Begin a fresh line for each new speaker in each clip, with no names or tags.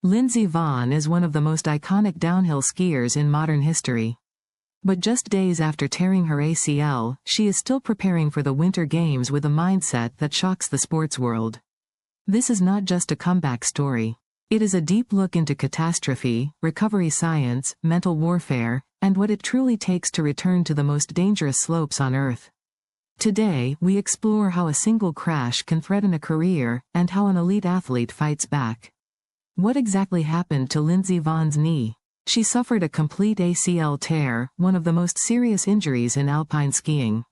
Lindsey Vonn is one of the most iconic downhill skiers in modern history. But just days after tearing her ACL, she is still preparing for the Winter Games with a mindset that shocks the sports world. This is not just a comeback story. It is a deep look into catastrophe, recovery science, mental warfare, and what it truly takes to return to the most dangerous slopes on Earth. Today, we explore how a single crash can threaten a career, and how an elite athlete fights back. What exactly happened to Lindsey Vonn's knee? She suffered a complete ACL tear, one of the most serious injuries in alpine skiing.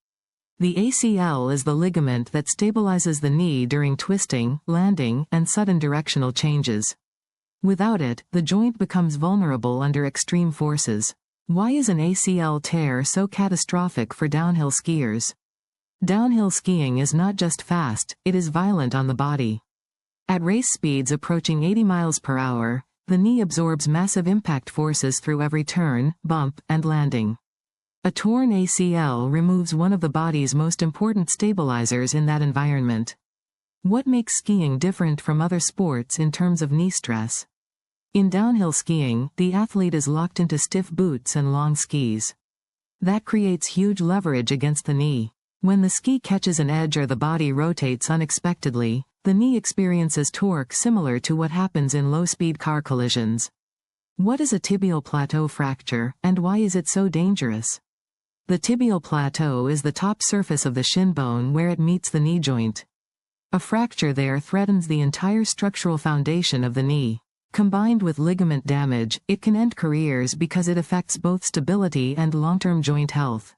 The ACL is the ligament that stabilizes the knee during twisting, landing, and sudden directional changes. Without it, the joint becomes vulnerable under extreme forces. Why is an ACL tear so catastrophic for downhill skiers? Downhill skiing is not just fast, it is violent on the body. At race speeds approaching 80 miles per hour, the knee absorbs massive impact forces through every turn, bump, and landing. A torn ACL removes one of the body's most important stabilizers in that environment. What makes skiing different from other sports in terms of knee stress? In downhill skiing, the athlete is locked into stiff boots and long skis. That creates huge leverage against the knee. When the ski catches an edge or the body rotates unexpectedly, the knee experiences torque similar to what happens in low-speed car collisions. What is a tibial plateau fracture, and why is it so dangerous? The tibial plateau is the top surface of the shin bone where it meets the knee joint. A fracture there threatens the entire structural foundation of the knee. Combined with ligament damage, it can end careers because it affects both stability and long-term joint health.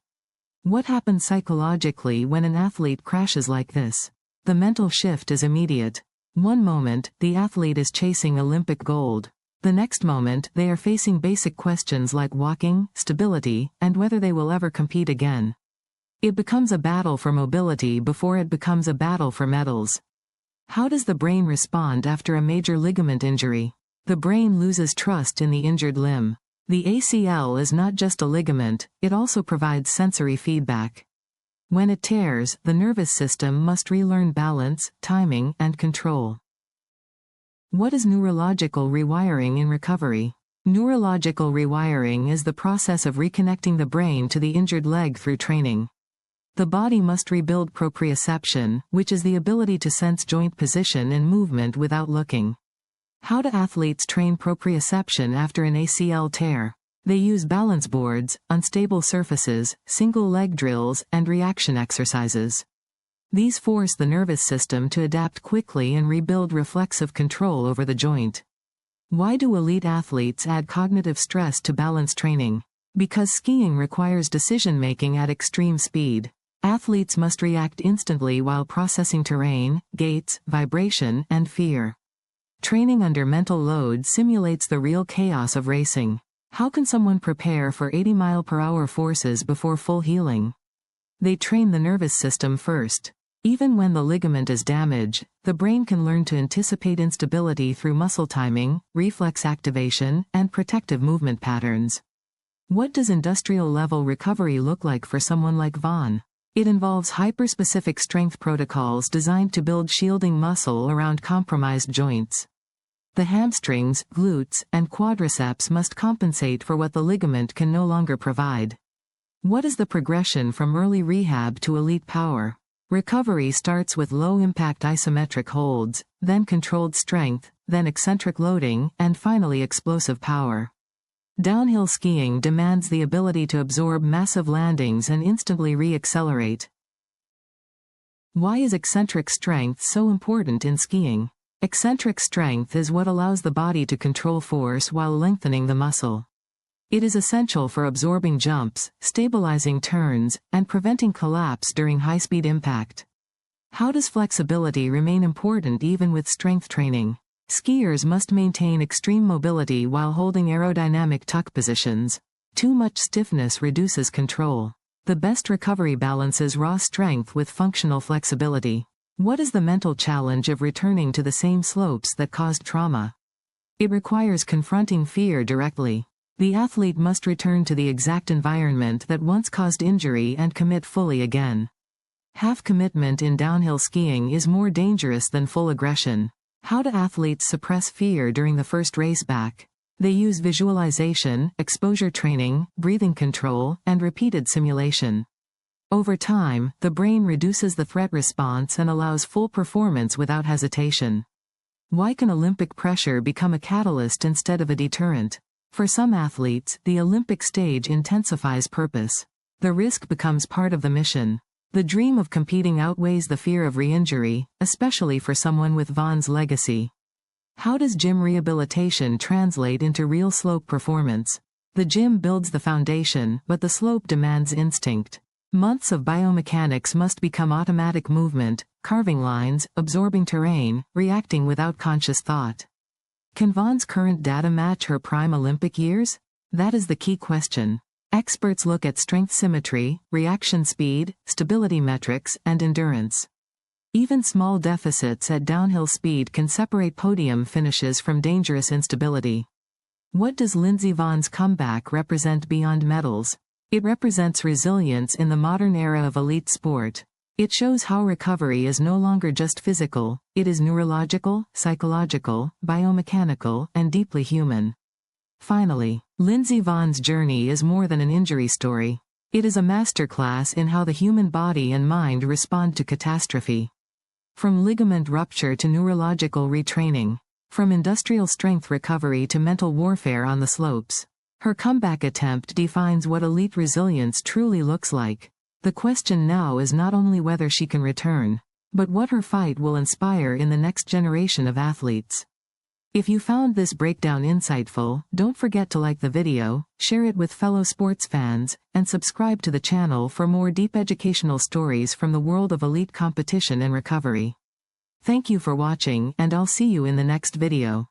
What happens psychologically when an athlete crashes like this? The mental shift is immediate. One moment, the athlete is chasing Olympic gold. The next moment, they are facing basic questions like walking, stability, and whether they will ever compete again. It becomes a battle for mobility before it becomes a battle for medals. How does the brain respond after a major ligament injury? The brain loses trust in the injured limb. The ACL is not just a ligament, it also provides sensory feedback. When it tears, the nervous system must relearn balance, timing, and control. What is neurological rewiring in recovery? Neurological rewiring is the process of reconnecting the brain to the injured leg through training. The body must rebuild proprioception, which is the ability to sense joint position and movement without looking. How do athletes train proprioception after an ACL tear? They use balance boards, unstable surfaces, single leg drills, and reaction exercises. These force the nervous system to adapt quickly and rebuild reflexive control over the joint. Why do elite athletes add cognitive stress to balance training? Because skiing requires decision-making at extreme speed. Athletes must react instantly while processing terrain, gates, vibration, and fear. Training under mental load simulates the real chaos of racing. How can someone prepare for 80-mile-per-hour forces before full healing? They train the nervous system first. Even when the ligament is damaged, the brain can learn to anticipate instability through muscle timing, reflex activation, and protective movement patterns. What does industrial-level recovery look like for someone like Vonn? It involves hyper-specific strength protocols designed to build shielding muscle around compromised joints. The hamstrings, glutes, and quadriceps must compensate for what the ligament can no longer provide. What is the progression from early rehab to elite power? Recovery starts with low-impact isometric holds, then controlled strength, then eccentric loading, and finally explosive power. Downhill skiing demands the ability to absorb massive landings and instantly re-accelerate. Why is eccentric strength so important in skiing? Eccentric strength is what allows the body to control force while lengthening the muscle. It is essential for absorbing jumps, stabilizing turns, and preventing collapse during high-speed impact. How does flexibility remain important even with strength training? Skiers must maintain extreme mobility while holding aerodynamic tuck positions. Too much stiffness reduces control. The best recovery balances raw strength with functional flexibility. What is the mental challenge of returning to the same slopes that caused trauma? It requires confronting fear directly. The athlete must return to the exact environment that once caused injury and commit fully again. Half commitment in downhill skiing is more dangerous than full aggression. How do athletes suppress fear during the first race back? They use visualization, exposure training, breathing control, and repeated simulation. Over time, the brain reduces the threat response and allows full performance without hesitation. Why can Olympic pressure become a catalyst instead of a deterrent? For some athletes, the Olympic stage intensifies purpose. The risk becomes part of the mission. The dream of competing outweighs the fear of re-injury, especially for someone with Vonn's legacy. How does gym rehabilitation translate into real slope performance? The gym builds the foundation, but the slope demands instinct. Months of biomechanics must become automatic movement, carving lines, absorbing terrain, reacting without conscious thought. Can Vonn's current data match her prime Olympic years? That is the key question. Experts look at strength symmetry, reaction speed, stability metrics, and endurance. Even small deficits at downhill speed can separate podium finishes from dangerous instability. What does Lindsey Vonn's comeback represent beyond medals? It represents resilience in the modern era of elite sport. It shows how recovery is no longer just physical, it is neurological, psychological, biomechanical, and deeply human. Finally, Lindsey Vonn's journey is more than an injury story. It is a masterclass in how the human body and mind respond to catastrophe. From ligament rupture to neurological retraining, from industrial strength recovery to mental warfare on the slopes, her comeback attempt defines what elite resilience truly looks like. The question now is not only whether she can return, but what her fight will inspire in the next generation of athletes. If you found this breakdown insightful, don't forget to like the video, share it with fellow sports fans, and subscribe to the channel for more deep educational stories from the world of elite competition and recovery. Thank you for watching, and I'll see you in the next video.